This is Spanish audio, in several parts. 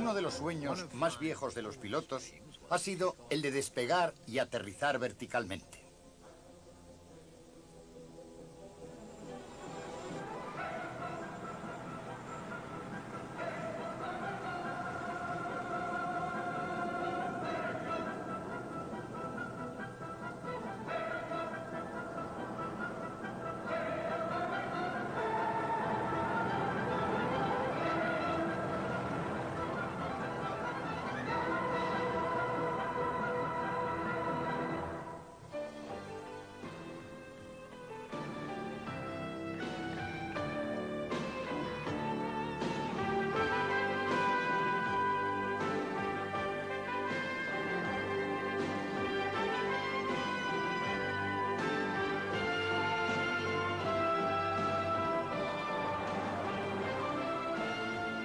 Uno de los sueños más viejos de los pilotos ha sido el de despegar y aterrizar verticalmente.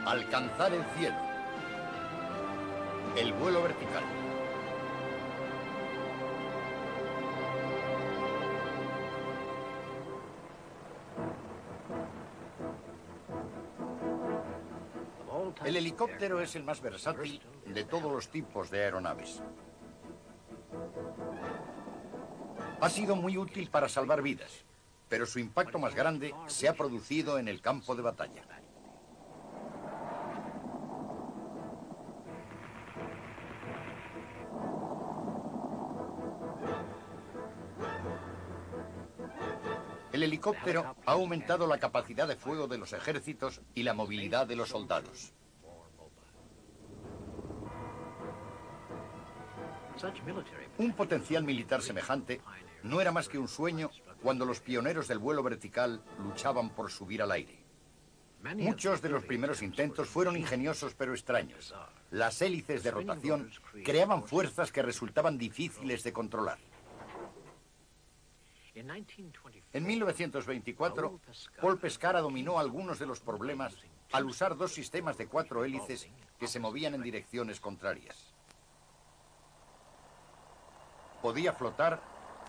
Alcanzar el cielo. El vuelo vertical. El helicóptero es el más versátil de todos los tipos de aeronaves. Ha sido muy útil para salvar vidas, pero su impacto más grande se ha producido en el campo de batalla. El helicóptero ha aumentado la capacidad de fuego de los ejércitos y la movilidad de los soldados. Un potencial militar semejante no era más que un sueño cuando los pioneros del vuelo vertical luchaban por subir al aire. Muchos de los primeros intentos fueron ingeniosos pero extraños. Las hélices de rotación creaban fuerzas que resultaban difíciles de controlar. En 1924, Paul Pescara dominó algunos de los problemas al usar dos sistemas de 4 hélices que se movían en direcciones contrarias. Podía flotar,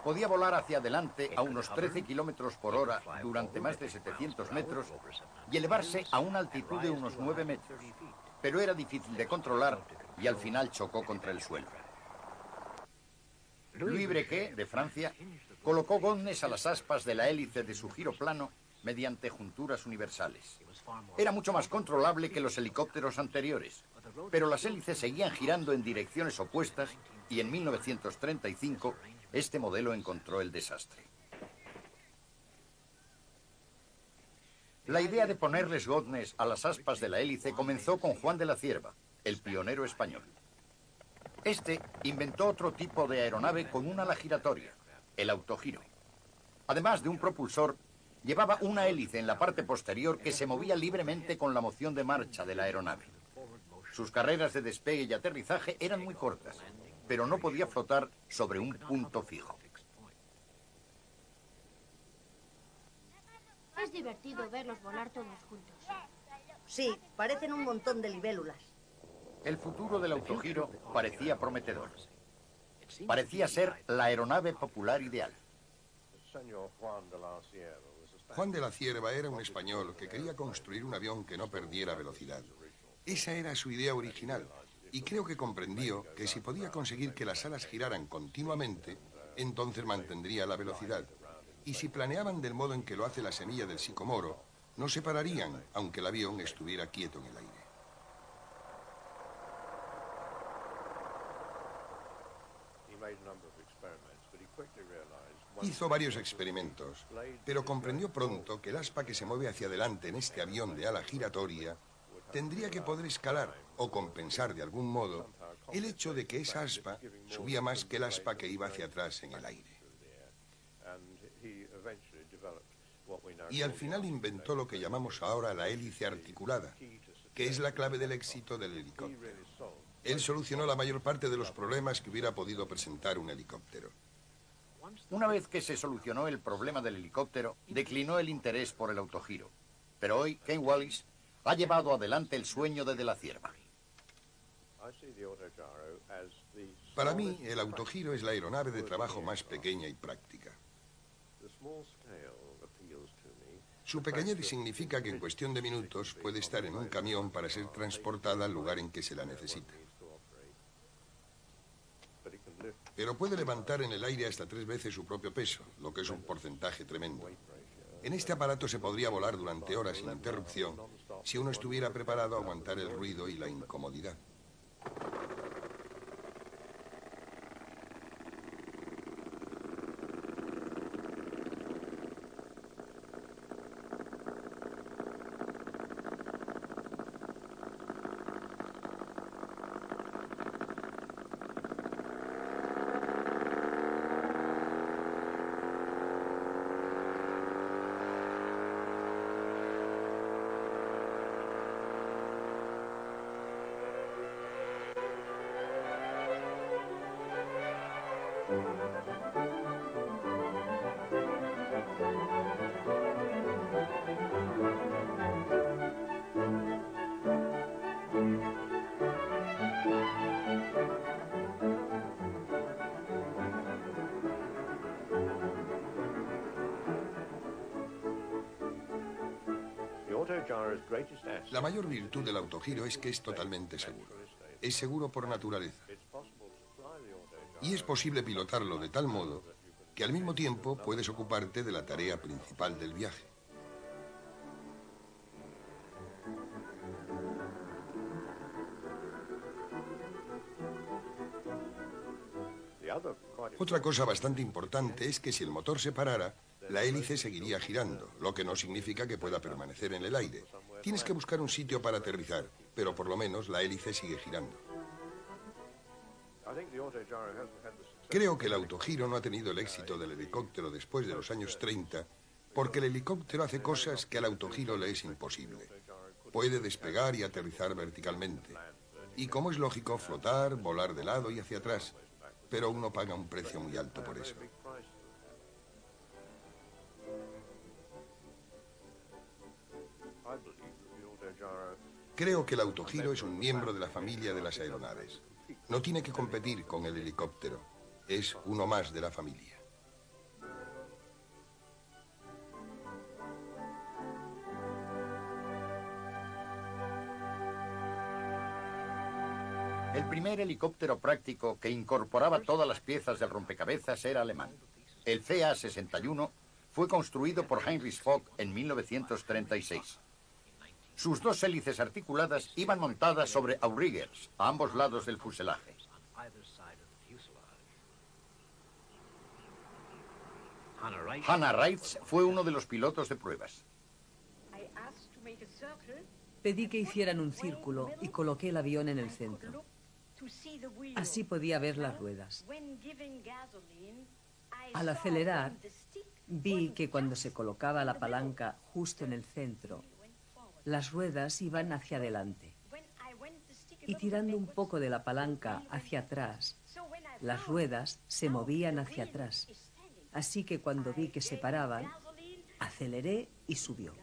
podía volar hacia adelante a unos 13 kilómetros por hora durante más de 700 metros y elevarse a una altitud de unos 9 metros, pero era difícil de controlar y al final chocó contra el suelo. Louis Brequet, de Francia, colocó goznes a las aspas de la hélice de su giro plano mediante junturas universales. Era mucho más controlable que los helicópteros anteriores, pero las hélices seguían girando en direcciones opuestas y en 1935 este modelo encontró el desastre. La idea de ponerles goznes a las aspas de la hélice comenzó con Juan de la Cierva, el pionero español. Este inventó otro tipo de aeronave con un ala giratoria, el autogiro. Además de un propulsor, llevaba una hélice en la parte posterior que se movía libremente con la moción de marcha de la aeronave. Sus carreras de despegue y aterrizaje eran muy cortas, pero no podía flotar sobre un punto fijo. Es divertido verlos volar todos juntos. Sí, parecen un montón de libélulas. El futuro del autogiro parecía prometedor. Parecía ser la aeronave popular ideal. Juan de la Cierva era un español que quería construir un avión que no perdiera velocidad. Esa era su idea original, y creo que comprendió que si podía conseguir que las alas giraran continuamente, entonces mantendría la velocidad. Y si planeaban del modo en que lo hace la semilla del sicomoro, no se pararían, aunque el avión estuviera quieto en el aire. Hizo varios experimentos, pero comprendió pronto que el aspa que se mueve hacia adelante en este avión de ala giratoria tendría que poder escalar o compensar de algún modo el hecho de que esa aspa subía más que el aspa que iba hacia atrás en el aire. Y al final inventó lo que llamamos ahora la hélice articulada, que es la clave del éxito del helicóptero. Él solucionó la mayor parte de los problemas que hubiera podido presentar un helicóptero. Una vez que se solucionó el problema del helicóptero, declinó el interés por el autogiro. Pero hoy, Ken Wallis ha llevado adelante el sueño de la Cierva. Para mí, el autogiro es la aeronave de trabajo más pequeña y práctica. Su pequeñez significa que en cuestión de minutos puede estar en un camión para ser transportada al lugar en que se la necesita. Pero puede levantar en el aire hasta 3 veces su propio peso, lo que es un porcentaje tremendo. En este aparato se podría volar durante horas sin interrupción si uno estuviera preparado a aguantar el ruido y la incomodidad. La mayor virtud del autogiro es que es totalmente seguro. Es seguro por naturaleza. Y es posible pilotarlo de tal modo que al mismo tiempo puedes ocuparte de la tarea principal del viaje. Otra cosa bastante importante es que si el motor se parara, la hélice seguiría girando, lo que no significa que pueda permanecer en el aire. Tienes que buscar un sitio para aterrizar, pero por lo menos la hélice sigue girando. Creo que el autogiro no ha tenido el éxito del helicóptero después de los años 30, porque el helicóptero hace cosas que al autogiro le es imposible. Puede despegar y aterrizar verticalmente. Y como es lógico, flotar, volar de lado y hacia atrás, pero uno paga un precio muy alto por eso. Creo que el autogiro es un miembro de la familia de las aeronaves. No tiene que competir con el helicóptero. Es uno más de la familia. El primer helicóptero práctico que incorporaba todas las piezas del rompecabezas era alemán. El CA-61 fue construido por Heinrich Fock en 1936. Sus 2 hélices articuladas iban montadas sobre outriggers a ambos lados del fuselaje. Hannah Reitz fue uno de los pilotos de pruebas. Pedí que hicieran un círculo y coloqué el avión en el centro. Así podía ver las ruedas. Al acelerar, vi que cuando se colocaba la palanca justo en el centro, las ruedas iban hacia adelante. Y tirando un poco de la palanca hacia atrás, las ruedas se movían hacia atrás. Así que cuando vi que se paraban, aceleré y subió.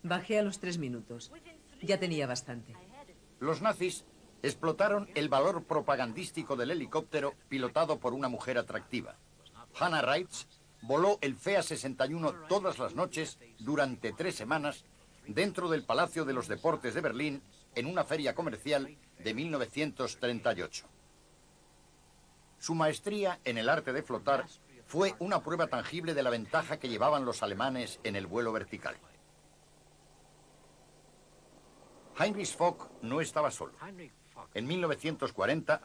Bajé a los 3 minutos. Ya tenía bastante. Los nazis explotaron el valor propagandístico del helicóptero pilotado por una mujer atractiva. Hannah Reitz voló el CA-61 todas las noches durante 3 semanas dentro del Palacio de los Deportes de Berlín en una feria comercial de 1938. Su maestría en el arte de flotar fue una prueba tangible de la ventaja que llevaban los alemanes en el vuelo vertical. Heinrich Fock no estaba solo. En 1940,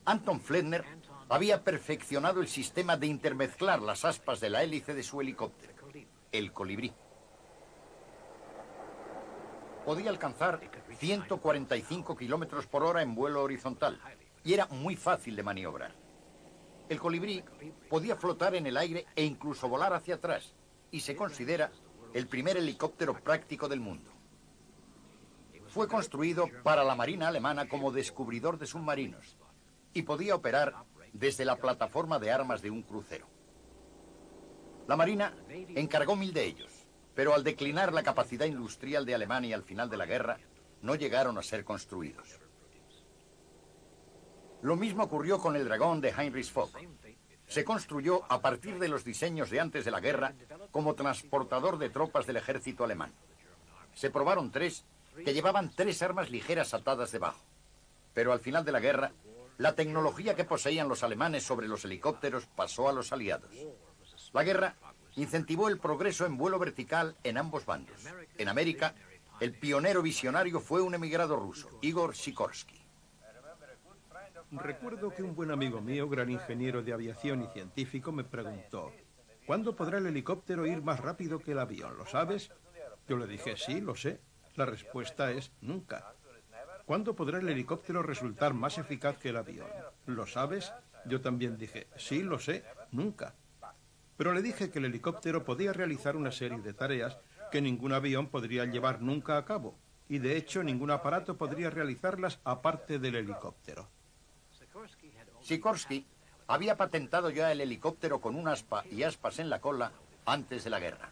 Anton Flettner había perfeccionado el sistema de intermezclar las aspas de la hélice de su helicóptero, el colibrí. Podía alcanzar 145 kilómetros por hora en vuelo horizontal y era muy fácil de maniobrar. El colibrí podía flotar en el aire e incluso volar hacia atrás y se considera el primer helicóptero práctico del mundo. Fue construido para la Marina alemana como descubridor de submarinos y podía operar desde la plataforma de armas de un crucero. La Marina encargó 1000 de ellos, pero al declinar la capacidad industrial de Alemania al final de la guerra, no llegaron a ser construidos. Lo mismo ocurrió con el Dragón de Heinrich Fock. se construyó a partir de los diseños de antes de la guerra como transportador de tropas del ejército alemán. Se probaron 3 que llevaban 3 armas ligeras atadas debajo. Pero al final de la guerra, la tecnología que poseían los alemanes sobre los helicópteros pasó a los aliados. La guerra incentivó el progreso en vuelo vertical en ambos bandos. En América, el pionero visionario fue un emigrado ruso, Igor Sikorsky. Recuerdo que un buen amigo mío, gran ingeniero de aviación y científico, me preguntó: ¿cuándo podrá el helicóptero ir más rápido que el avión? ¿Lo sabes? Yo le dije: sí, lo sé. La respuesta es: nunca. ¿Cuándo podrá el helicóptero resultar más eficaz que el avión? ¿Lo sabes? Yo también dije: sí, lo sé, nunca. Pero le dije que el helicóptero podía realizar una serie de tareas que ningún avión podría llevar nunca a cabo. Y de hecho, ningún aparato podría realizarlas aparte del helicóptero. Sikorsky había patentado ya el helicóptero con un aspa y aspas en la cola antes de la guerra.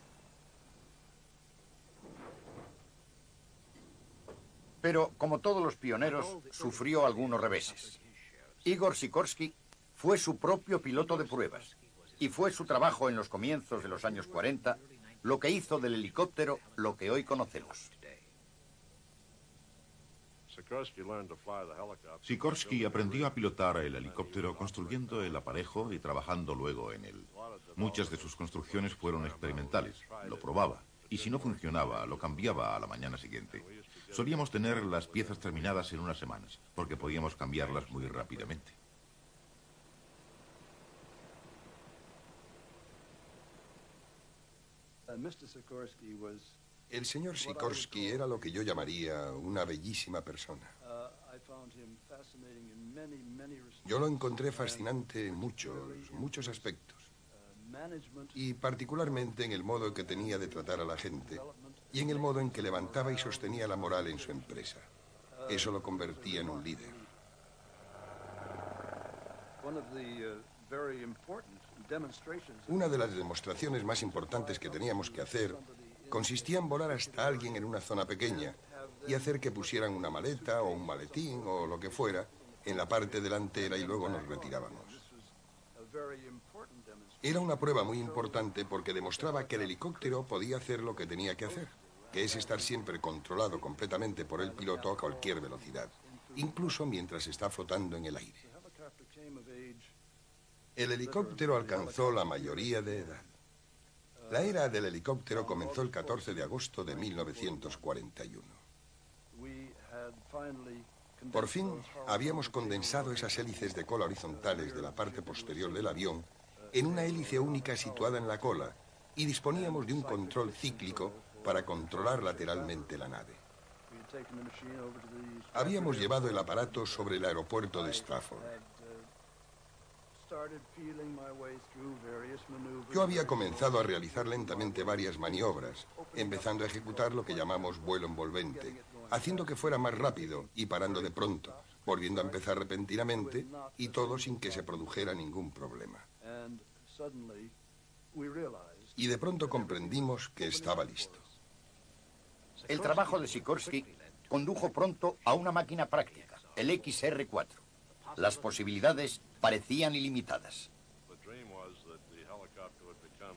Pero, como todos los pioneros, sufrió algunos reveses. Igor Sikorsky fue su propio piloto de pruebas, y fue su trabajo en los comienzos de los años 40 lo que hizo del helicóptero lo que hoy conocemos. Sikorsky aprendió a pilotar el helicóptero construyendo el aparejo y trabajando luego en él. Muchas de sus construcciones fueron experimentales. Lo probaba, y si no funcionaba, lo cambiaba a la mañana siguiente. Solíamos tener las piezas terminadas en unas semanas, porque podíamos cambiarlas muy rápidamente. El señor Sikorsky era lo que yo llamaría una bellísima persona. Yo lo encontré fascinante en muchos aspectos. Y particularmente en el modo que tenía de tratar a la gente y en el modo en que levantaba y sostenía la moral en su empresa. Eso lo convertía en un líder. Una de las demostraciones más importantes que teníamos que hacer consistía en volar hasta alguien en una zona pequeña y hacer que pusieran una maleta o un maletín o lo que fuera en la parte delantera y luego nos retirábamos. Era una prueba muy importante porque demostraba que el helicóptero podía hacer lo que tenía que hacer, que es estar siempre controlado completamente por el piloto a cualquier velocidad, incluso mientras está flotando en el aire. El helicóptero alcanzó la mayoría de edad. La era del helicóptero comenzó el 14 de agosto de 1941. Por fin habíamos condensado esas hélices de cola horizontales de la parte posterior del avión en una hélice única situada en la cola y disponíamos de un control cíclico para controlar lateralmente la nave. Habíamos llevado el aparato sobre el aeropuerto de Stratford. Yo había comenzado a realizar lentamente varias maniobras, empezando a ejecutar lo que llamamos vuelo envolvente, haciendo que fuera más rápido y parando de pronto, volviendo a empezar repentinamente y todo sin que se produjera ningún problema. Y de pronto comprendimos que estaba listo. El trabajo de Sikorsky condujo pronto a una máquina práctica, el XR-4. Las posibilidades parecían ilimitadas.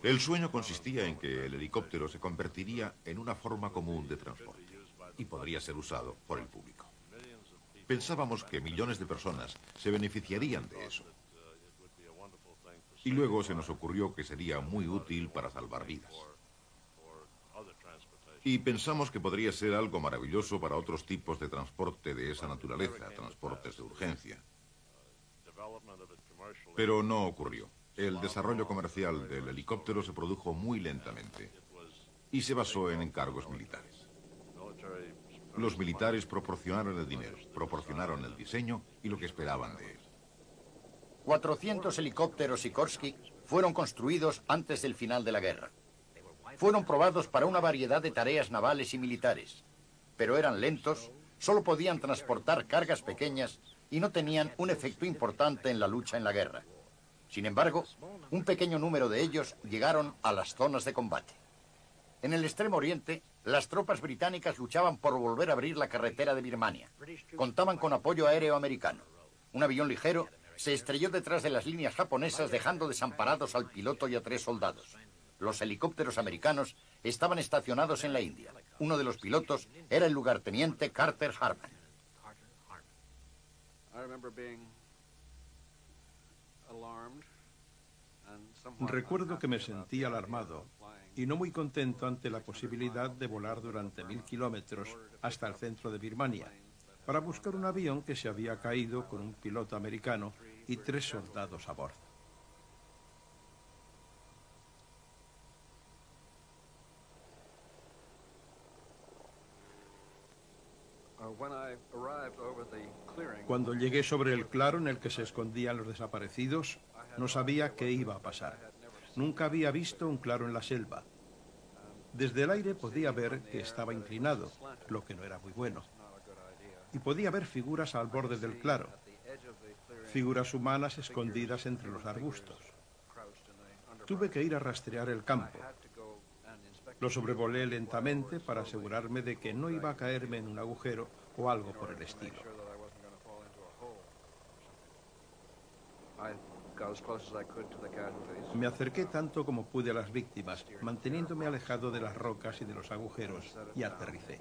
El sueño consistía en que el helicóptero se convertiría en una forma común de transporte y podría ser usado por el público. Pensábamos que millones de personas se beneficiarían de eso. Y luego se nos ocurrió que sería muy útil para salvar vidas. Y pensamos que podría ser algo maravilloso para otros tipos de transporte de esa naturaleza, transportes de urgencia. Pero no ocurrió. El desarrollo comercial del helicóptero se produjo muy lentamente y se basó en encargos militares. Los militares proporcionaron el dinero, proporcionaron el diseño y lo que esperaban de él. 400 helicópteros Sikorsky fueron construidos antes del final de la guerra. Fueron probados para una variedad de tareas navales y militares, pero eran lentos, solo podían transportar cargas pequeñas y no tenían un efecto importante en la lucha en la guerra. Sin embargo, un pequeño número de ellos llegaron a las zonas de combate. En el Extremo Oriente, las tropas británicas luchaban por volver a abrir la carretera de Birmania. Contaban con apoyo aéreo americano. Un avión ligero se estrelló detrás de las líneas japonesas, dejando desamparados al piloto y a 3 soldados. Los helicópteros americanos estaban estacionados en la India. Uno de los pilotos era el lugarteniente Carter Harman. Recuerdo que me sentí alarmado y no muy contento ante la posibilidad de volar durante 1000 kilómetros hasta el centro de Birmania para buscar un avión que se había caído con un piloto americano y 3 soldados a bordo. Cuando llegué sobre el claro en el que se escondían los desaparecidos, no sabía qué iba a pasar. Nunca había visto un claro en la selva. Desde el aire podía ver que estaba inclinado, lo que no era muy bueno. Y podía ver figuras al borde del claro, figuras humanas escondidas entre los arbustos. Tuve que ir a rastrear el campo. Lo sobrevolé lentamente para asegurarme de que no iba a caerme en un agujero o algo por el estilo. Me acerqué tanto como pude a las víctimas, manteniéndome alejado de las rocas y de los agujeros, y aterricé.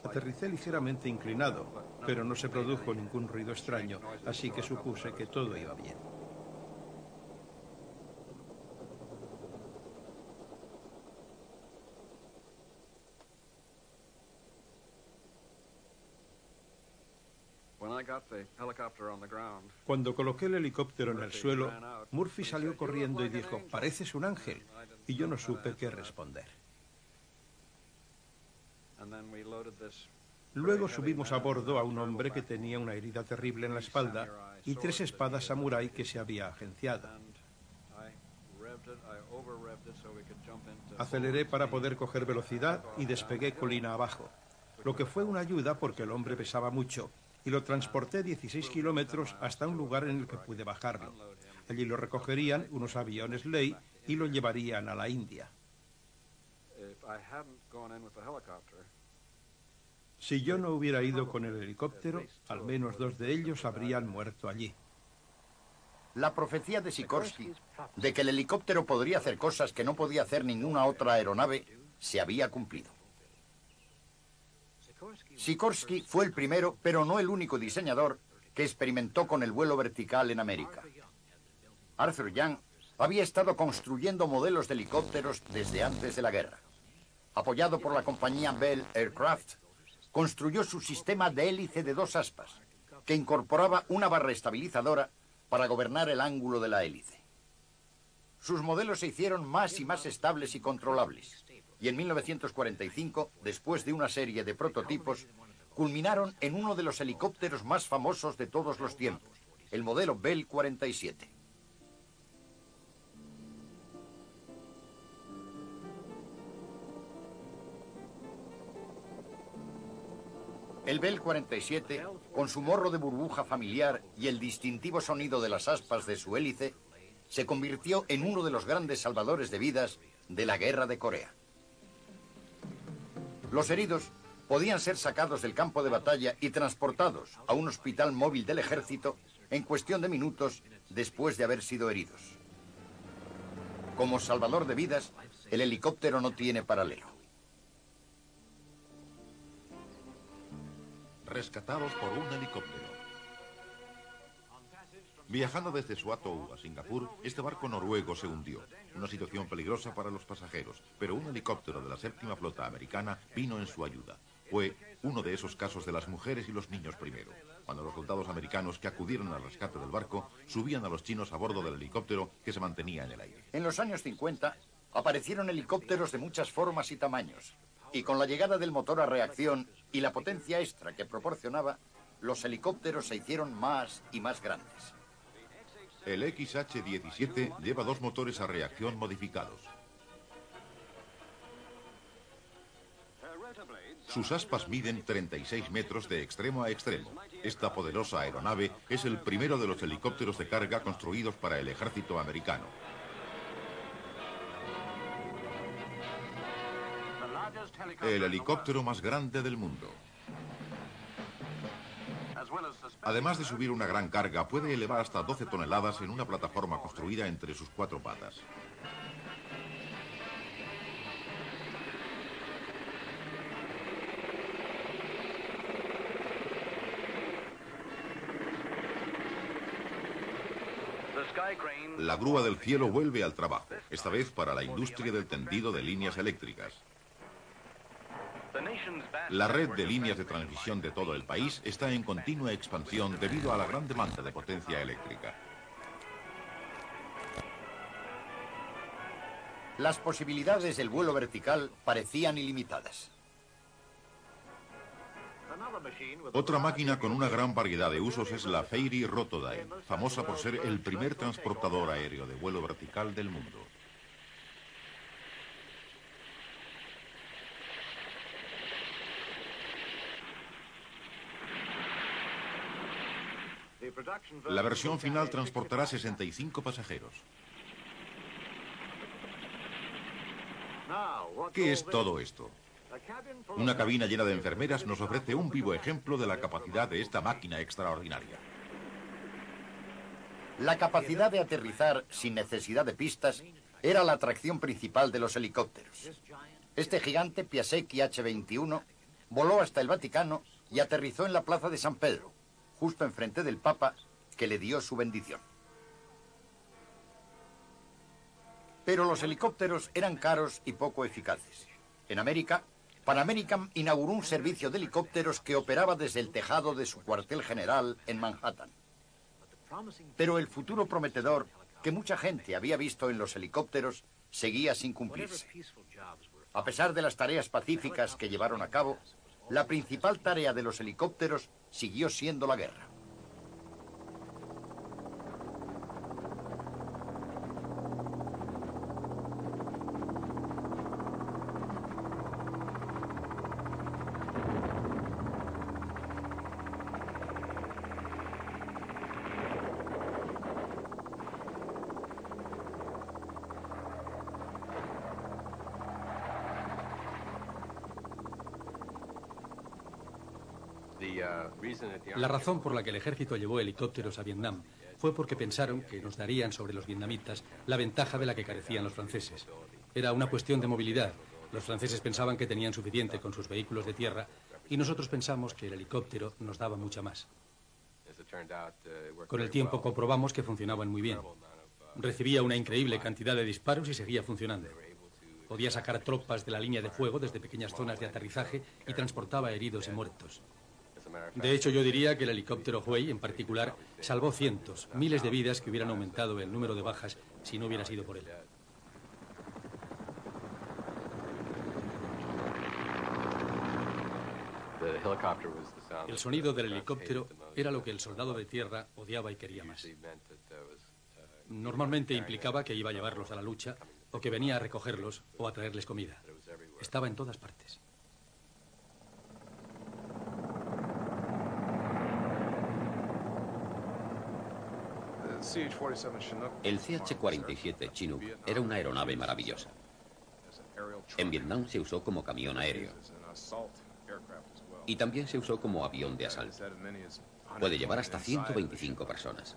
Aterricé ligeramente inclinado, pero no se produjo ningún ruido extraño, así que supuse que todo iba bien. Cuando coloqué el helicóptero en el suelo, Murphy salió corriendo y dijo, «Pareces un ángel», y yo no supe qué responder. Luego subimos a bordo a un hombre que tenía una herida terrible en la espalda y 3 espadas samurái que se había agenciado. Aceleré para poder coger velocidad y despegué colina abajo, lo que fue una ayuda porque el hombre pesaba mucho, y lo transporté 16 kilómetros hasta un lugar en el que pude bajarlo. Allí lo recogerían unos aviones Ley y lo llevarían a la India. Si yo no hubiera ido con el helicóptero, al menos 2 de ellos habrían muerto allí. La profecía de Sikorsky, de que el helicóptero podría hacer cosas que no podía hacer ninguna otra aeronave, se había cumplido. Sikorsky fue el primero, pero no el único diseñador que experimentó con el vuelo vertical en América. Arthur Young había estado construyendo modelos de helicópteros desde antes de la guerra. Apoyado por la compañía Bell Aircraft, construyó su sistema de hélice de 2 aspas, que incorporaba una barra estabilizadora para gobernar el ángulo de la hélice. Sus modelos se hicieron más y más estables y controlables, y en 1945, después de una serie de prototipos, culminaron en uno de los helicópteros más famosos de todos los tiempos, el modelo Bell 47. El Bell 47, con su morro de burbuja familiar y el distintivo sonido de las aspas de su hélice, se convirtió en uno de los grandes salvadores de vidas de la Guerra de Corea. Los heridos podían ser sacados del campo de batalla y transportados a un hospital móvil del ejército en cuestión de minutos después de haber sido heridos. Como salvador de vidas, el helicóptero no tiene paralelo. Rescatados por un helicóptero. Viajando desde Suatou a Singapur, este barco noruego se hundió. Una situación peligrosa para los pasajeros, pero un helicóptero de la 7ª Flota Americana vino en su ayuda. Fue uno de esos casos de las mujeres y los niños primero, cuando los soldados americanos que acudieron al rescate del barco subían a los chinos a bordo del helicóptero que se mantenía en el aire. En los años 50 aparecieron helicópteros de muchas formas y tamaños, y con la llegada del motor a reacción y la potencia extra que proporcionaba, los helicópteros se hicieron más y más grandes. El XH-17 lleva 2 motores a reacción modificados. Sus aspas miden 36 metros de extremo a extremo. Esta poderosa aeronave es el primero de los helicópteros de carga construidos para el ejército americano. El helicóptero más grande del mundo. Además de subir una gran carga, puede elevar hasta 12 toneladas en una plataforma construida entre sus 4 patas. La grúa del cielo vuelve al trabajo, esta vez para la industria del tendido de líneas eléctricas. La red de líneas de transmisión de todo el país está en continua expansión debido a la gran demanda de potencia eléctrica. Las posibilidades del vuelo vertical parecían ilimitadas. Otra máquina con una gran variedad de usos es la Fairey Rotodyne, famosa por ser el primer transportador aéreo de vuelo vertical del mundo. La versión final transportará 65 pasajeros. ¿Qué es todo esto? Una cabina llena de enfermeras nos ofrece un vivo ejemplo de la capacidad de esta máquina extraordinaria. La capacidad de aterrizar sin necesidad de pistas era la atracción principal de los helicópteros. Este gigante Piasecki H-21 voló hasta el Vaticano y aterrizó en la plaza de San Pedro, justo enfrente del Papa, que le dio su bendición. Pero los helicópteros eran caros y poco eficaces. En América, Pan American inauguró un servicio de helicópteros que operaba desde el tejado de su cuartel general en Manhattan. Pero el futuro prometedor que mucha gente había visto en los helicópteros seguía sin cumplirse. A pesar de las tareas pacíficas que llevaron a cabo, la principal tarea de los helicópteros siguió siendo la guerra. La razón por la que el ejército llevó helicópteros a Vietnam fue porque pensaron que nos darían sobre los vietnamitas la ventaja de la que carecían los franceses. Era una cuestión de movilidad. Los franceses pensaban que tenían suficiente con sus vehículos de tierra y nosotros pensamos que el helicóptero nos daba mucha más. Con el tiempo comprobamos que funcionaban muy bien. Recibía una increíble cantidad de disparos y seguía funcionando. Podía sacar tropas de la línea de fuego desde pequeñas zonas de aterrizaje y transportaba heridos y muertos. De hecho, yo diría que el helicóptero Huey, en particular, salvó cientos, miles de vidas que hubieran aumentado el número de bajas si no hubiera sido por él. El sonido del helicóptero era lo que el soldado de tierra odiaba y quería más. Normalmente implicaba que iba a llevarlos a la lucha, o que venía a recogerlos o a traerles comida. Estaba en todas partes. El CH-47 Chinook era una aeronave maravillosa. En Vietnam se usó como camión aéreo. Y también se usó como avión de asalto. Puede llevar hasta 125 personas.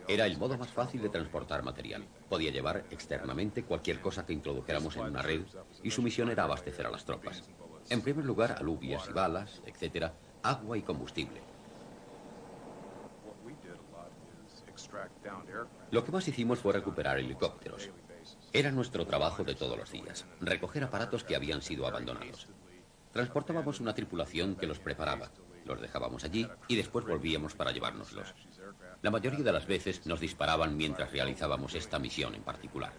Era el modo más fácil de transportar material. Podía llevar externamente cualquier cosa que introdujéramos en una red y su misión era abastecer a las tropas. En primer lugar, alubias y balas, etc., agua y combustible. Lo que más hicimos fue recuperar helicópteros. Era nuestro trabajo de todos los días, recoger aparatos que habían sido abandonados. Transportábamos una tripulación que los preparaba, los dejábamos allí y después volvíamos para llevárnoslos. La mayoría de las veces nos disparaban mientras realizábamos esta misión en particular.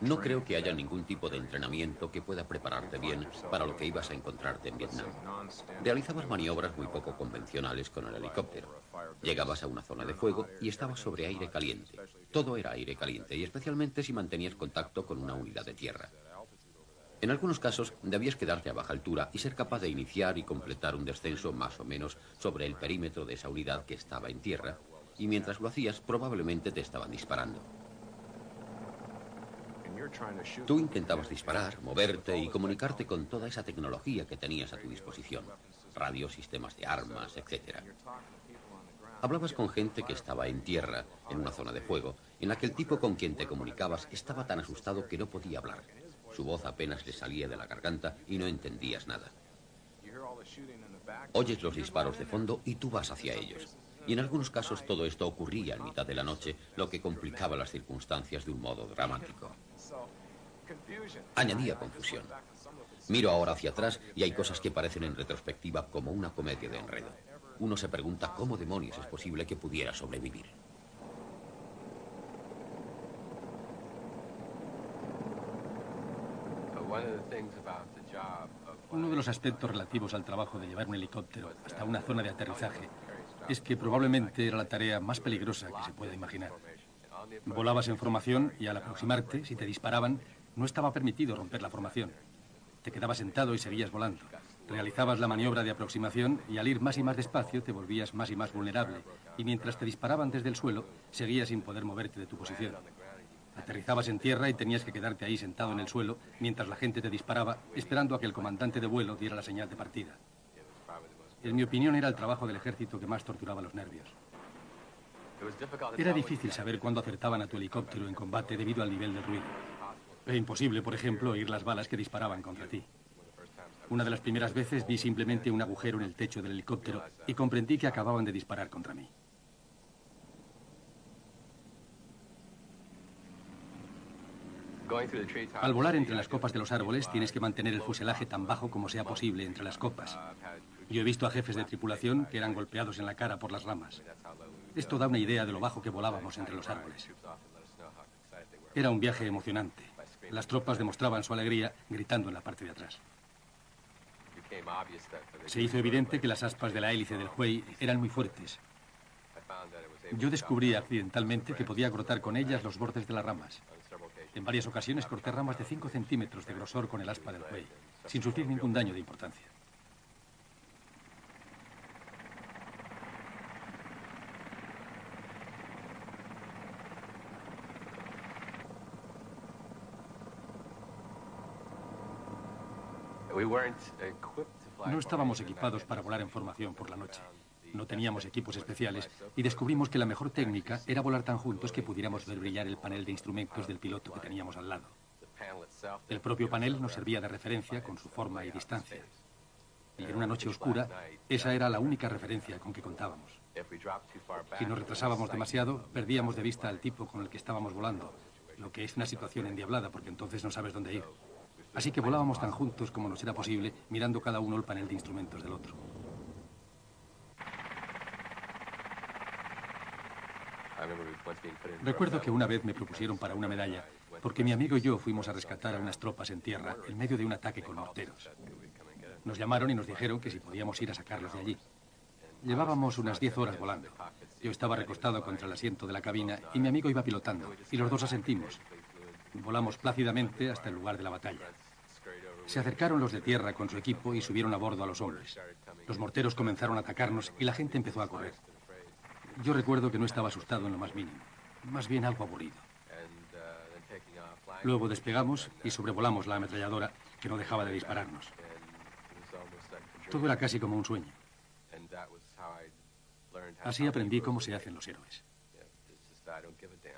No creo que haya ningún tipo de entrenamiento que pueda prepararte bien para lo que ibas a encontrarte en Vietnam. Realizabas maniobras muy poco convencionales con el helicóptero. Llegabas a una zona de fuego y estabas sobre aire caliente. Todo era aire caliente y especialmente si mantenías contacto con una unidad de tierra. En algunos casos debías quedarte a baja altura y ser capaz de iniciar y completar un descenso más o menos sobre el perímetro de esa unidad que estaba en tierra, y mientras lo hacías probablemente te estaban disparando. Tú intentabas disparar, moverte y comunicarte con toda esa tecnología que tenías a tu disposición. Radios, sistemas de armas, etc. Hablabas con gente que estaba en tierra, en una zona de fuego, en la que el tipo con quien te comunicabas estaba tan asustado que no podía hablar. Su voz apenas le salía de la garganta y no entendías nada. Oyes los disparos de fondo y tú vas hacia ellos. Y en algunos casos todo esto ocurría en mitad de la noche, lo que complicaba las circunstancias de un modo dramático. Añadía confusión. Miro ahora hacia atrás y hay cosas que parecen en retrospectiva como una comedia de enredo. Uno se pregunta cómo demonios es posible que pudiera sobrevivir. Uno de los aspectos relativos al trabajo de llevar un helicóptero hasta una zona de aterrizaje es que probablemente era la tarea más peligrosa que se pueda imaginar. Volabas en formación y al aproximarte, si te disparaban, no estaba permitido romper la formación. Te quedabas sentado y seguías volando. Realizabas la maniobra de aproximación y al ir más y más despacio te volvías más y más vulnerable. Y mientras te disparaban desde el suelo, seguías sin poder moverte de tu posición. Aterrizabas en tierra y tenías que quedarte ahí sentado en el suelo mientras la gente te disparaba, esperando a que el comandante de vuelo diera la señal de partida. En mi opinión, era el trabajo del ejército que más torturaba los nervios. Era difícil saber cuándo acertaban a tu helicóptero en combate debido al nivel del ruido. Era imposible, por ejemplo, oír las balas que disparaban contra ti. Una de las primeras veces vi simplemente un agujero en el techo del helicóptero y comprendí que acababan de disparar contra mí. Al volar entre las copas de los árboles tienes que mantener el fuselaje tan bajo como sea posible entre las copas. Yo he visto a jefes de tripulación que eran golpeados en la cara por las ramas. Esto da una idea de lo bajo que volábamos entre los árboles. Era un viaje emocionante. Las tropas demostraban su alegría gritando en la parte de atrás. Se hizo evidente que las aspas de la hélice del Huey eran muy fuertes. Yo descubrí accidentalmente que podía cortar con ellas los bordes de las ramas. En varias ocasiones corté ramas de 5 centímetros de grosor con el aspa del Huey, sin sufrir ningún daño de importancia. No estábamos equipados para volar en formación por la noche. No teníamos equipos especiales y descubrimos que la mejor técnica era volar tan juntos que pudiéramos ver brillar el panel de instrumentos del piloto que teníamos al lado. El propio panel nos servía de referencia con su forma y distancia. Y en una noche oscura, esa era la única referencia con que contábamos. Si nos retrasábamos demasiado, perdíamos de vista al tipo con el que estábamos volando, lo que es una situación endiablada porque entonces no sabes dónde ir. Así que volábamos tan juntos como nos era posible, mirando cada uno el panel de instrumentos del otro. Recuerdo que una vez me propusieron para una medalla, porque mi amigo y yo fuimos a rescatar a unas tropas en tierra en medio de un ataque con morteros. Nos llamaron y nos dijeron que si podíamos ir a sacarlos de allí. Llevábamos unas 10 horas volando. Yo estaba recostado contra el asiento de la cabina y mi amigo iba pilotando, y los dos asentimos. Volamos plácidamente hasta el lugar de la batalla. Se acercaron los de tierra con su equipo y subieron a bordo a los hombres. Los morteros comenzaron a atacarnos y la gente empezó a correr. Yo recuerdo que no estaba asustado en lo más mínimo, más bien algo aburrido. Luego despegamos y sobrevolamos la ametralladora que no dejaba de dispararnos. Todo era casi como un sueño. Así aprendí cómo se hacen los héroes.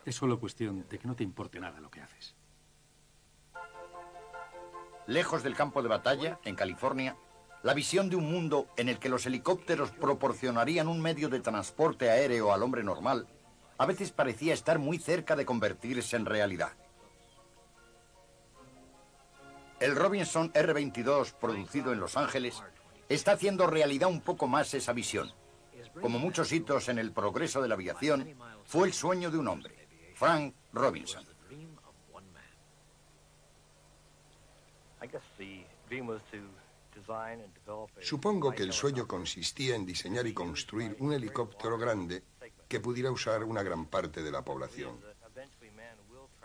Es solo cuestión de que no te importe nada lo que haces. Lejos del campo de batalla, en California, la visión de un mundo en el que los helicópteros proporcionarían un medio de transporte aéreo al hombre normal, a veces parecía estar muy cerca de convertirse en realidad. El Robinson R-22, producido en Los Ángeles, está haciendo realidad un poco más esa visión. Como muchos hitos en el progreso de la aviación, fue el sueño de un hombre, Frank Robinson. Supongo que el sueño consistía en diseñar y construir un helicóptero grande que pudiera usar una gran parte de la población.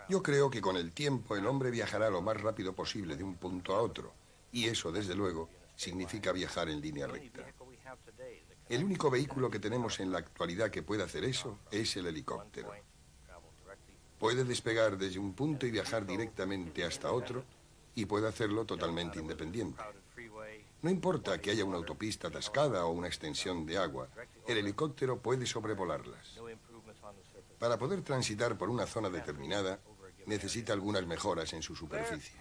Yo creo que con el tiempo el hombre viajará lo más rápido posible de un punto a otro, y eso, desde luego, significa viajar en línea recta. El único vehículo que tenemos en la actualidad que puede hacer eso es el helicóptero. Puede despegar desde un punto y viajar directamente hasta otro, y puede hacerlo totalmente independiente. No importa que haya una autopista atascada o una extensión de agua, el helicóptero puede sobrevolarlas. Para poder transitar por una zona determinada, necesita algunas mejoras en su superficie.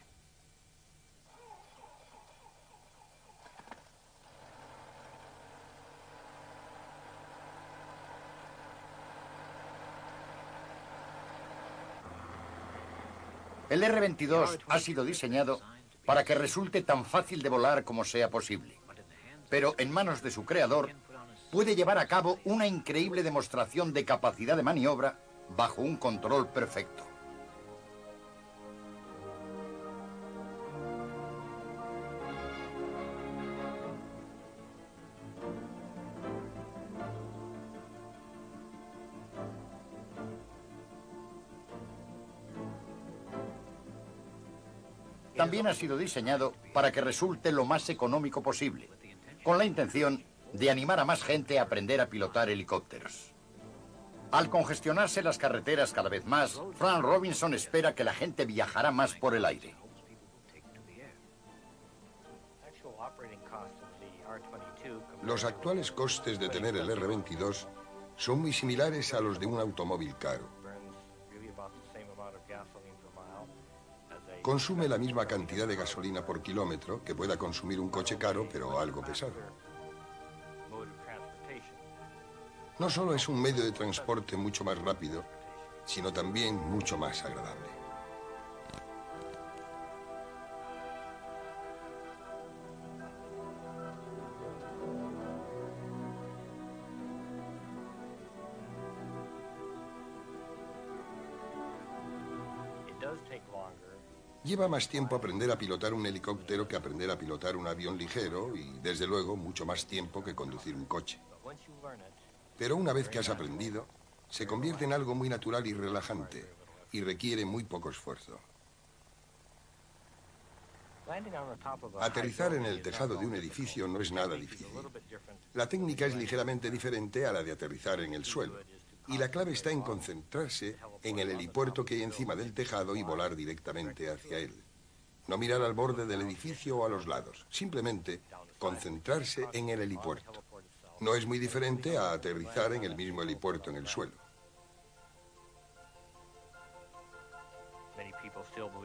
El R-22 ha sido diseñado para que resulte tan fácil de volar como sea posible. Pero en manos de su creador, puede llevar a cabo una increíble demostración de capacidad de maniobra bajo un control perfecto. También ha sido diseñado para que resulte lo más económico posible, con la intención de animar a más gente a aprender a pilotar helicópteros. Al congestionarse las carreteras cada vez más, Frank Robinson espera que la gente viajará más por el aire. Los actuales costes de tener el R-22 son muy similares a los de un automóvil caro. Consume la misma cantidad de gasolina por kilómetro que pueda consumir un coche caro, pero algo pesado. No solo es un medio de transporte mucho más rápido, sino también mucho más agradable. Lleva más tiempo aprender a pilotar un helicóptero que aprender a pilotar un avión ligero y, desde luego, mucho más tiempo que conducir un coche. Pero una vez que has aprendido, se convierte en algo muy natural y relajante y requiere muy poco esfuerzo. Aterrizar en el tejado de un edificio no es nada difícil. La técnica es ligeramente diferente a la de aterrizar en el suelo. Y la clave está en concentrarse en el helipuerto que hay encima del tejado y volar directamente hacia él. No mirar al borde del edificio o a los lados. Simplemente concentrarse en el helipuerto. No es muy diferente a aterrizar en el mismo helipuerto en el suelo.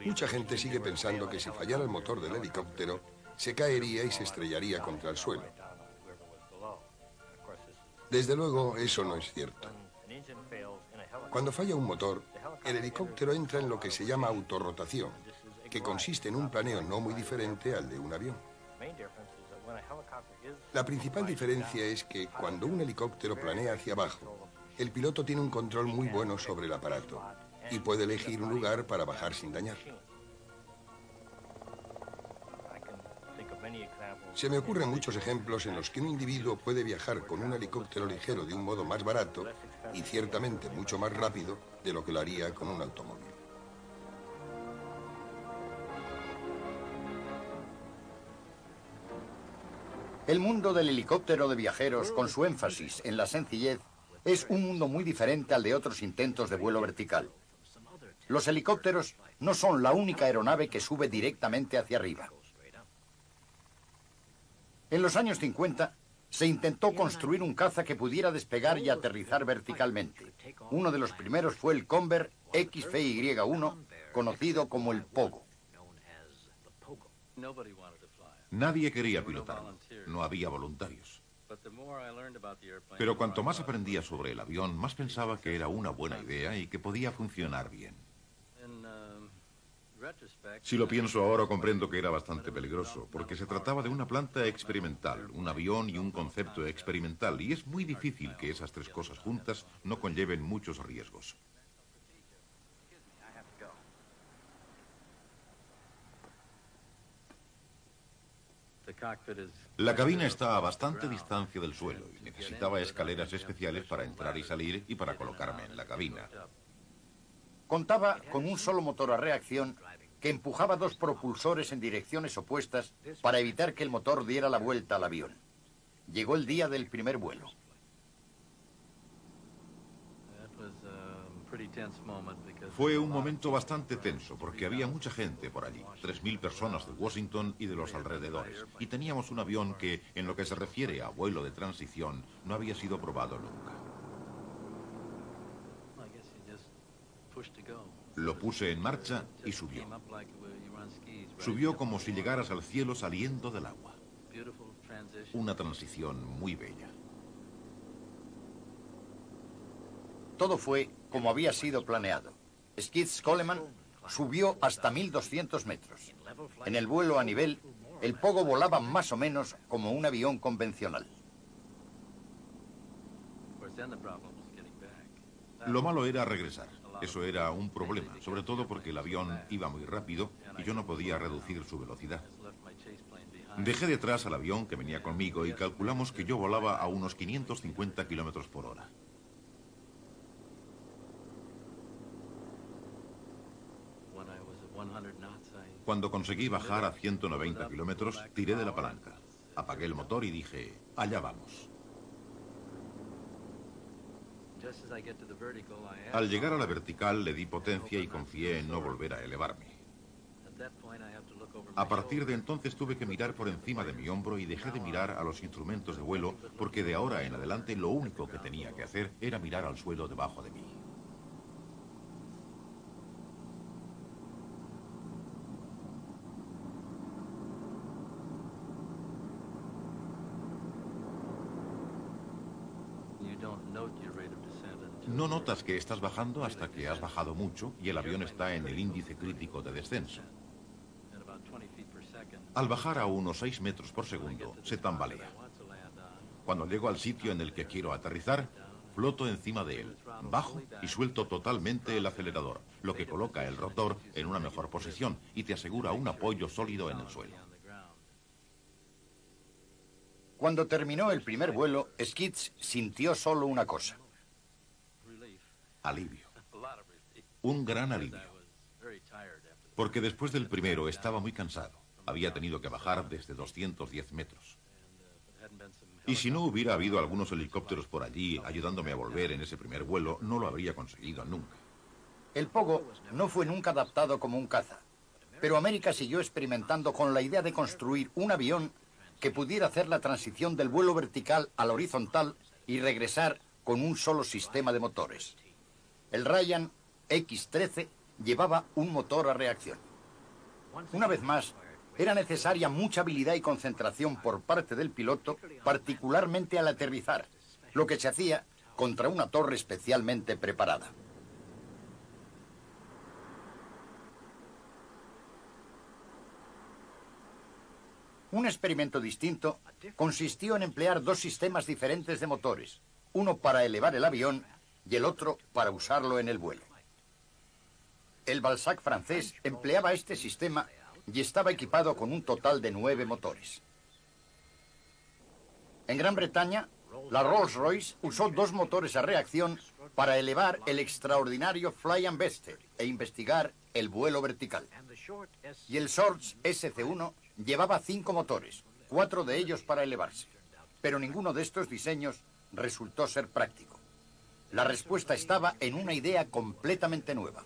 Mucha gente sigue pensando que si fallara el motor del helicóptero, se caería y se estrellaría contra el suelo. Desde luego, eso no es cierto. Cuando falla un motor, el helicóptero entra en lo que se llama autorrotación, que consiste en un planeo no muy diferente al de un avión. La principal diferencia es que cuando un helicóptero planea hacia abajo, el piloto tiene un control muy bueno sobre el aparato y puede elegir un lugar para bajar sin dañarlo. Se me ocurren muchos ejemplos en los que un individuo puede viajar con un helicóptero ligero de un modo más barato y ciertamente mucho más rápido de lo que lo haría con un automóvil. El mundo del helicóptero de viajeros, con su énfasis en la sencillez, es un mundo muy diferente al de otros intentos de vuelo vertical. Los helicópteros no son la única aeronave que sube directamente hacia arriba. En los años 50 se intentó construir un caza que pudiera despegar y aterrizar verticalmente. Uno de los primeros fue el Convair XFY-1, conocido como el Pogo. Nadie quería pilotarlo, no había voluntarios. Pero cuanto más aprendía sobre el avión, más pensaba que era una buena idea y que podía funcionar bien. Si lo pienso ahora, comprendo que era bastante peligroso, porque se trataba de una planta experimental, un avión y un concepto experimental, y es muy difícil que esas tres cosas juntas no conlleven muchos riesgos. La cabina está a bastante distancia del suelo y necesitaba escaleras especiales para entrar y salir y para colocarme en la cabina. Contaba con un solo motor a reacción que empujaba dos propulsores en direcciones opuestas para evitar que el motor diera la vuelta al avión. Llegó el día del primer vuelo. Fue un momento bastante tenso porque había mucha gente por allí, 3.000 personas de Washington y de los alrededores, y teníamos un avión que, en lo que se refiere a vuelo de transición, no había sido probado nunca. Lo puse en marcha y subió. Subió como si llegaras al cielo saliendo del agua. Una transición muy bella. Todo fue como había sido planeado. Skid Coleman subió hasta 1.200 metros. En el vuelo a nivel, el Pogo volaba más o menos como un avión convencional. Lo malo era regresar. Eso era un problema, sobre todo porque el avión iba muy rápido y yo no podía reducir su velocidad. Dejé detrás al avión que venía conmigo y calculamos que yo volaba a unos 550 kilómetros por hora. Cuando conseguí bajar a 190 kilómetros, tiré de la palanca, apagué el motor y dije, allá vamos. Al llegar a la vertical le di potencia y confié en no volver a elevarme. A partir de entonces tuve que mirar por encima de mi hombro y dejé de mirar a los instrumentos de vuelo porque de ahora en adelante lo único que tenía que hacer era mirar al suelo debajo de mí. No notas que estás bajando hasta que has bajado mucho y el avión está en el índice crítico de descenso. Al bajar a unos 6 metros por segundo, se tambalea. Cuando llego al sitio en el que quiero aterrizar, floto encima de él, bajo y suelto totalmente el acelerador, lo que coloca el rotor en una mejor posición y te asegura un apoyo sólido en el suelo. Cuando terminó el primer vuelo, Skids sintió solo una cosa. Alivio. Un gran alivio. Porque después del primero estaba muy cansado. Había tenido que bajar desde 210 metros. Y si no hubiera habido algunos helicópteros por allí ayudándome a volver en ese primer vuelo, no lo habría conseguido nunca. El Pogo no fue nunca adaptado como un caza, pero América siguió experimentando con la idea de construir un avión que pudiera hacer la transición del vuelo vertical al horizontal y regresar con un solo sistema de motores. El Ryan X-13 llevaba un motor a reacción. Una vez más, era necesaria mucha habilidad y concentración por parte del piloto, particularmente al aterrizar, lo que se hacía contra una torre especialmente preparada. Un experimento distinto consistió en emplear dos sistemas diferentes de motores, uno para elevar el avión y el otro para usarlo en el vuelo. El Balzac francés empleaba este sistema y estaba equipado con un total de 9 motores. En Gran Bretaña, la Rolls-Royce usó 2 motores a reacción para elevar el extraordinario Fly and Bester e investigar el vuelo vertical. Y el Shorts SC-1 llevaba 5 motores, 4 de ellos para elevarse. Pero ninguno de estos diseños resultó ser práctico. La respuesta estaba en una idea completamente nueva.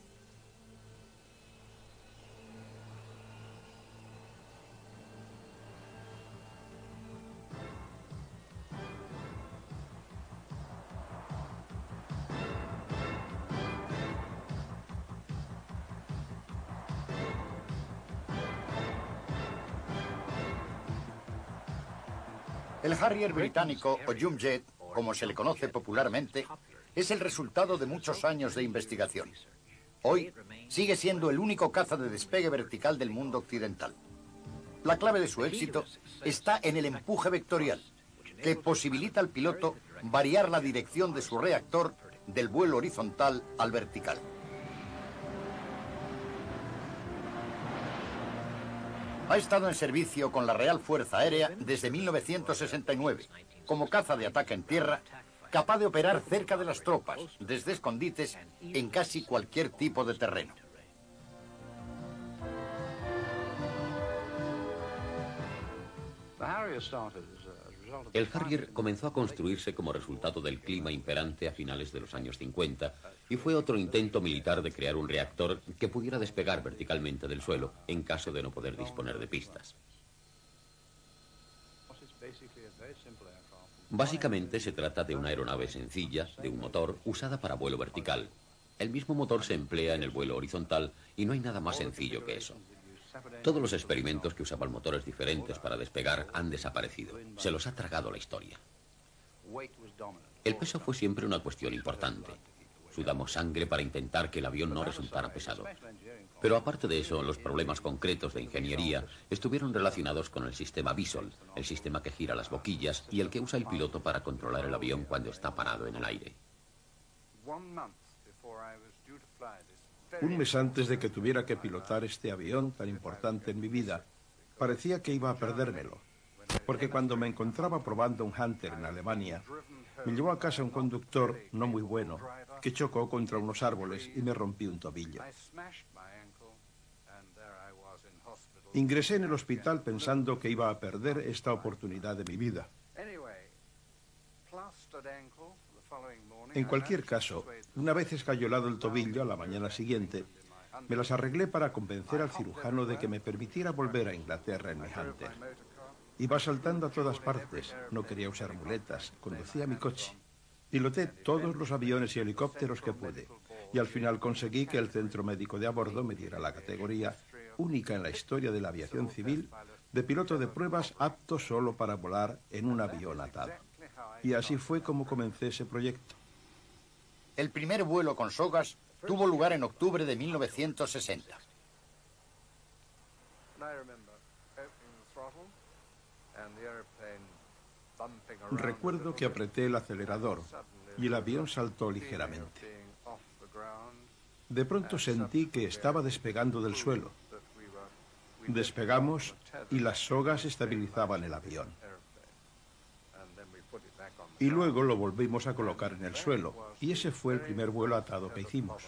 El Harrier británico, o Jumjet, como se le conoce popularmente, es el resultado de muchos años de investigación. Hoy sigue siendo el único caza de despegue vertical del mundo occidental. La clave de su éxito está en el empuje vectorial, que posibilita al piloto variar la dirección de su reactor del vuelo horizontal al vertical. Ha estado en servicio con la Real Fuerza Aérea desde 1969, como caza de ataque en tierra, capaz de operar cerca de las tropas, desde escondites, en casi cualquier tipo de terreno. El Harrier comenzó a construirse como resultado del clima imperante a finales de los años 50 y fue otro intento militar de crear un reactor que pudiera despegar verticalmente del suelo en caso de no poder disponer de pistas. Básicamente se trata de una aeronave sencilla, de un motor, usada para vuelo vertical. El mismo motor se emplea en el vuelo horizontal y no hay nada más sencillo que eso. Todos los experimentos que usaban motores diferentes para despegar han desaparecido. Se los ha tragado la historia. El peso fue siempre una cuestión importante. Sudamos sangre para intentar que el avión no resultara pesado. Pero aparte de eso, los problemas concretos de ingeniería estuvieron relacionados con el sistema Visual, el sistema que gira las boquillas y el que usa el piloto para controlar el avión cuando está parado en el aire. Un mes antes de que tuviera que pilotar este avión tan importante en mi vida, parecía que iba a perdérmelo, porque cuando me encontraba probando un Hunter en Alemania, me llevó a casa un conductor no muy bueno, que chocó contra unos árboles y me rompí un tobillo. Ingresé en el hospital pensando que iba a perder esta oportunidad de mi vida. En cualquier caso, una vez escayolado el tobillo a la mañana siguiente, me las arreglé para convencer al cirujano de que me permitiera volver a Inglaterra en mi Hunter. Iba saltando a todas partes, no quería usar muletas, conducía mi coche. Piloté todos los aviones y helicópteros que pude, y al final conseguí que el centro médico de a bordo me diera la categoría, única en la historia de la aviación civil, de piloto de pruebas apto solo para volar en un avión atado. Y así fue como comencé ese proyecto. El primer vuelo con sogas tuvo lugar en octubre de 1960. Recuerdo que apreté el acelerador y el avión saltó ligeramente. De pronto sentí que estaba despegando del suelo. Despegamos y las sogas estabilizaban el avión. Y luego lo volvimos a colocar en el suelo, y ese fue el primer vuelo atado que hicimos.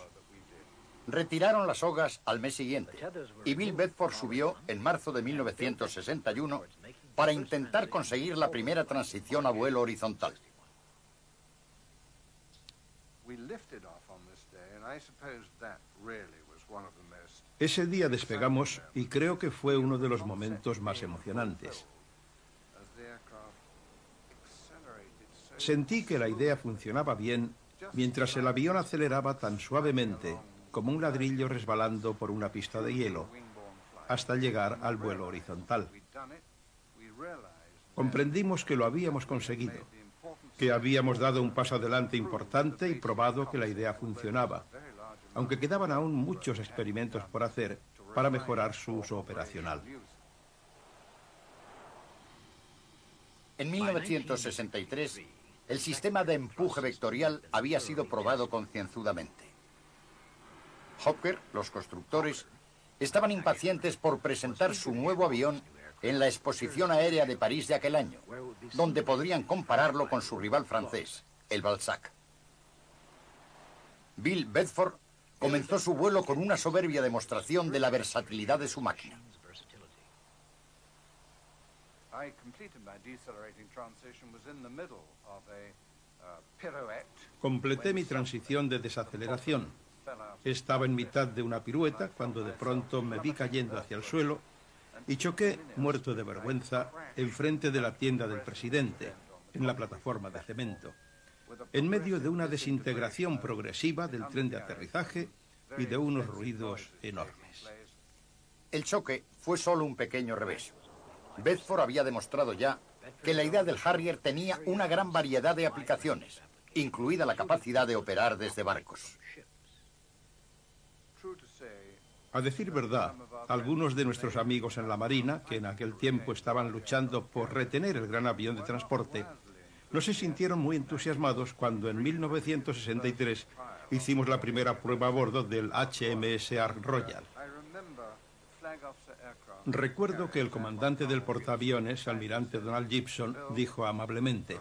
Retiraron las sogas al mes siguiente, y Bill Bedford subió en marzo de 1961 para intentar conseguir la primera transición a vuelo horizontal. Ese día despegamos y creo que fue uno de los momentos más emocionantes. Sentí que la idea funcionaba bien mientras el avión aceleraba tan suavemente como un ladrillo resbalando por una pista de hielo hasta llegar al vuelo horizontal. Comprendimos que lo habíamos conseguido, que habíamos dado un paso adelante importante y probado que la idea funcionaba, aunque quedaban aún muchos experimentos por hacer para mejorar su uso operacional. En 1963, el sistema de empuje vectorial había sido probado concienzudamente. Hawker, los constructores, estaban impacientes por presentar su nuevo avión en la Exposición Aérea de París de aquel año, donde podrían compararlo con su rival francés, el Balzac. Bill Bedford comenzó su vuelo con una soberbia demostración de la versatilidad de su máquina. Completé mi transición de desaceleración. Estaba en mitad de una pirueta cuando de pronto me vi cayendo hacia el suelo y choqué, muerto de vergüenza, enfrente de la tienda del presidente, en la plataforma de cemento, en medio de una desintegración progresiva del tren de aterrizaje y de unos ruidos enormes. El choque fue solo un pequeño revés. Bedford había demostrado ya que la idea del Harrier tenía una gran variedad de aplicaciones, incluida la capacidad de operar desde barcos. A decir verdad, algunos de nuestros amigos en la Marina, que en aquel tiempo estaban luchando por retener el gran avión de transporte, no se sintieron muy entusiasmados cuando en 1963 hicimos la primera prueba a bordo del HMS Ark Royal. Recuerdo que el comandante del portaaviones, almirante Donald Gibson, dijo amablemente: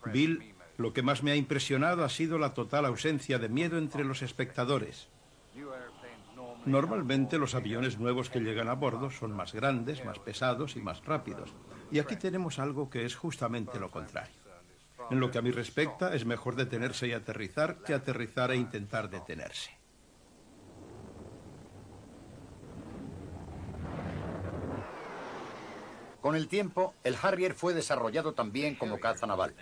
Bill, Lo que más me ha impresionado ha sido la total ausencia de miedo entre los espectadores. Normalmente los aviones nuevos que llegan a bordo son más grandes, más pesados y más rápidos. Y aquí tenemos algo que es justamente lo contrario. En lo que a mí respecta, es mejor detenerse y aterrizar que aterrizar e intentar detenerse. Con el tiempo, el Harrier fue desarrollado también como caza naval.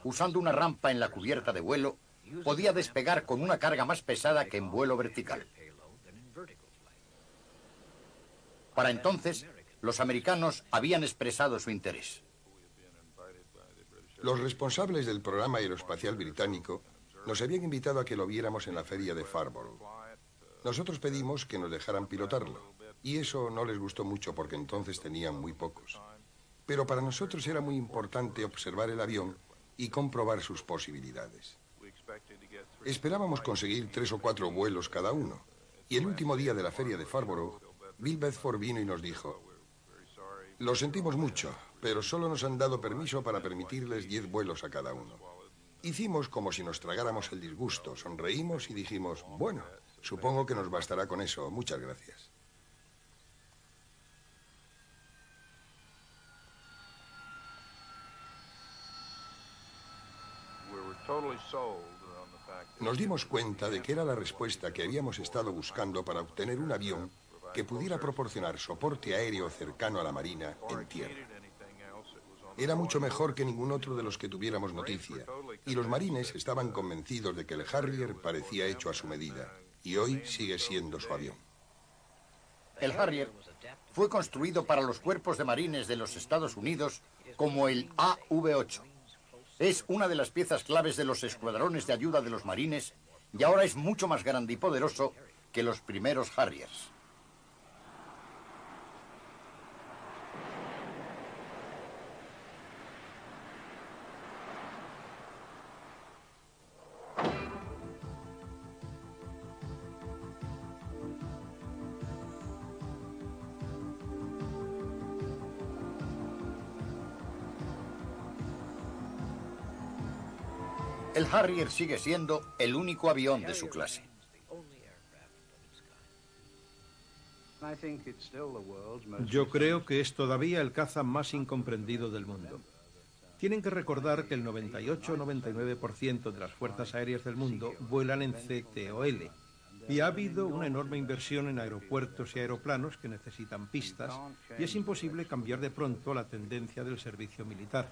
Usando una rampa en la cubierta de vuelo, podía despegar con una carga más pesada que en vuelo vertical. Para entonces, los americanos habían expresado su interés. Los responsables del programa aeroespacial británico nos habían invitado a que lo viéramos en la feria de Farnborough. Nosotros pedimos que nos dejaran pilotarlo, y eso no les gustó mucho porque entonces tenían muy pocos. Pero para nosotros era muy importante observar el avión y comprobar sus posibilidades. Esperábamos conseguir 3 o 4 vuelos cada uno, y el último día de la feria de Farnborough, Bill Bedford vino y nos dijo: lo sentimos mucho, pero solo nos han dado permiso para permitirles 10 vuelos a cada uno. Hicimos como si nos tragáramos el disgusto, sonreímos y dijimos: bueno, supongo que nos bastará con eso, muchas gracias. Nos dimos cuenta de que era la respuesta que habíamos estado buscando para obtener un avión que pudiera proporcionar soporte aéreo cercano a la Marina en tierra. Era mucho mejor que ningún otro de los que tuviéramos noticia, y los marines estaban convencidos de que el Harrier parecía hecho a su medida, y hoy sigue siendo su avión. El Harrier fue construido para los cuerpos de marines de los Estados Unidos como el AV-8. Es una de las piezas claves de los escuadrones de ayuda de los marines y ahora es mucho más grande y poderoso que los primeros Harriers. El Harrier sigue siendo el único avión de su clase. Yo creo que es todavía el caza más incomprendido del mundo. Tienen que recordar que el 98-99% de las fuerzas aéreas del mundo vuelan en CTOL. Y ha habido una enorme inversión en aeropuertos y aeroplanos que necesitan pistas, y es imposible cambiar de pronto la tendencia del servicio militar.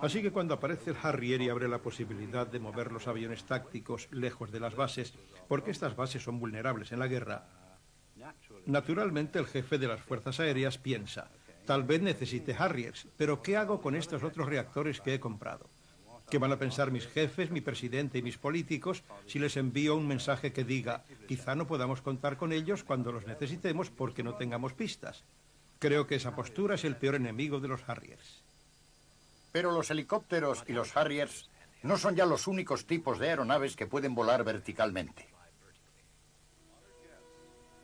Así que cuando aparece el Harrier y abre la posibilidad de mover los aviones tácticos lejos de las bases, porque estas bases son vulnerables en la guerra, naturalmente el jefe de las fuerzas aéreas piensa: tal vez necesite Harriers, pero ¿qué hago con estos otros reactores que he comprado? ¿Qué van a pensar mis jefes, mi presidente y mis políticos si les envío un mensaje que diga: quizá no podamos contar con ellos cuando los necesitemos porque no tengamos pistas? Creo que esa postura es el peor enemigo de los Harriers. Pero los helicópteros y los Harriers no son ya los únicos tipos de aeronaves que pueden volar verticalmente.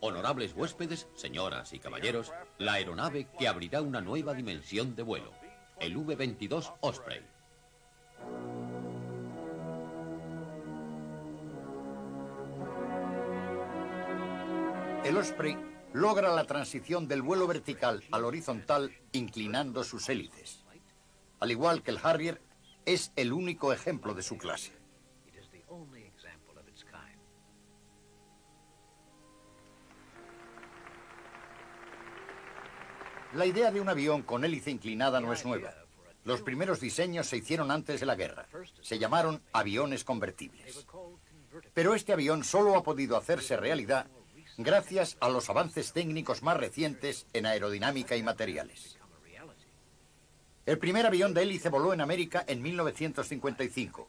Honorables huéspedes, señoras y caballeros, la aeronave que abrirá una nueva dimensión de vuelo, el V-22 Osprey. El Osprey logra la transición del vuelo vertical al horizontal inclinando sus hélices. Al igual que el Harrier, es el único ejemplo de su clase. La idea de un avión con hélice inclinada no es nueva. Los primeros diseños se hicieron antes de la guerra. Se llamaron aviones convertibles. Pero este avión solo ha podido hacerse realidad gracias a los avances técnicos más recientes en aerodinámica y materiales. El primer avión de hélice voló en América en 1955,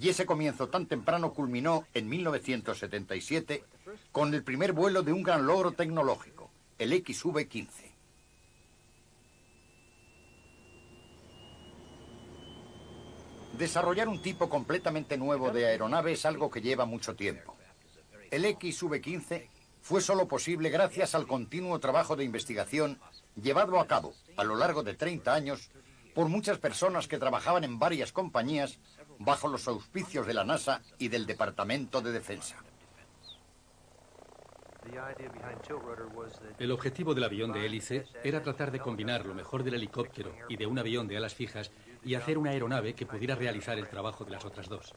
y ese comienzo tan temprano culminó en 1977 con el primer vuelo de un gran logro tecnológico, el XV-15. Desarrollar un tipo completamente nuevo de aeronave es algo que lleva mucho tiempo. El XV-15 fue solo posible gracias al continuo trabajo de investigación llevado a cabo a lo largo de 30 años por muchas personas que trabajaban en varias compañías bajo los auspicios de la NASA y del Departamento de Defensa. El objetivo del avión de hélice era tratar de combinar lo mejor del helicóptero y de un avión de alas fijas y hacer una aeronave que pudiera realizar el trabajo de las otras dos.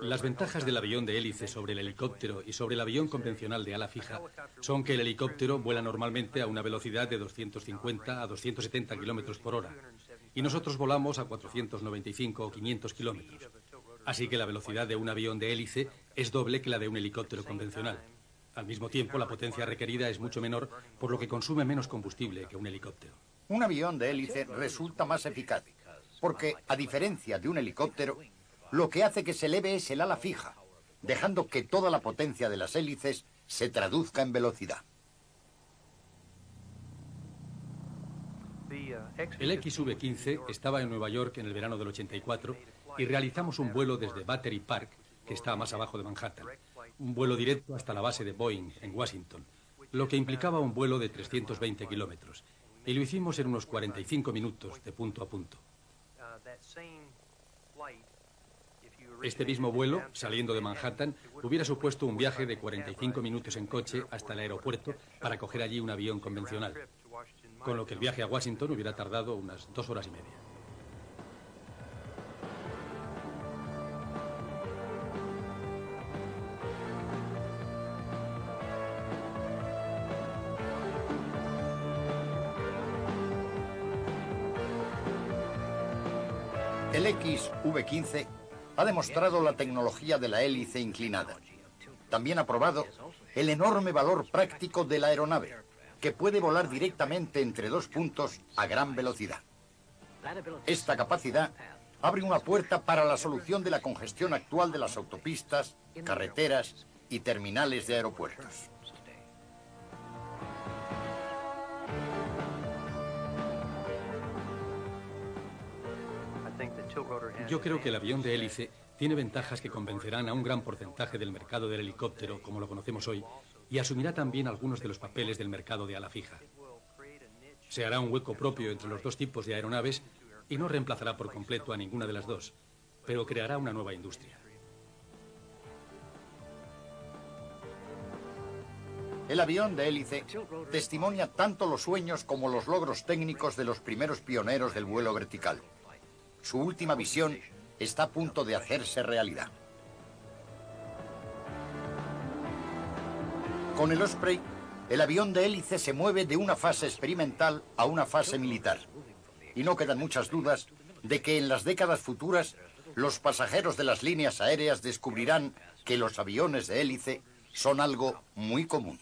Las ventajas del avión de hélice sobre el helicóptero y sobre el avión convencional de ala fija son que el helicóptero vuela normalmente a una velocidad de 250 a 270 kilómetros por hora y nosotros volamos a 495 o 500 kilómetros. Así que la velocidad de un avión de hélice es doble que la de un helicóptero convencional. Al mismo tiempo, la potencia requerida es mucho menor, por lo que consume menos combustible que un helicóptero. Un avión de hélice resulta más eficaz, porque, a diferencia de un helicóptero, lo que hace que se eleve es el ala fija, dejando que toda la potencia de las hélices se traduzca en velocidad. El XV-15 estaba en Nueva York en el verano del 84 y realizamos un vuelo desde Battery Park, que está más abajo de Manhattan, un vuelo directo hasta la base de Boeing en Washington, lo que implicaba un vuelo de 320 kilómetros, y lo hicimos en unos 45 minutos de punto a punto. Este mismo vuelo, saliendo de Manhattan, hubiera supuesto un viaje de 45 minutos en coche hasta el aeropuerto para coger allí un avión convencional, con lo que el viaje a Washington hubiera tardado unas 2 horas y media. El XV-15 ha demostrado la tecnología de la hélice inclinada. También ha probado el enorme valor práctico de la aeronave, que puede volar directamente entre dos puntos a gran velocidad. Esta capacidad abre una puerta para la solución de la congestión actual de las autopistas, carreteras y terminales de aeropuertos. Yo creo que el avión de hélice tiene ventajas que convencerán a un gran porcentaje del mercado del helicóptero, como lo conocemos hoy, y asumirá también algunos de los papeles del mercado de ala fija. Se hará un hueco propio entre los dos tipos de aeronaves y no reemplazará por completo a ninguna de las dos, pero creará una nueva industria. El avión de hélice testimonia tanto los sueños como los logros técnicos de los primeros pioneros del vuelo vertical. Su última visión está a punto de hacerse realidad. Con el Osprey, el avión de hélice se mueve de una fase experimental a una fase militar. Y no quedan muchas dudas de que en las décadas futuras los pasajeros de las líneas aéreas descubrirán que los aviones de hélice son algo muy común.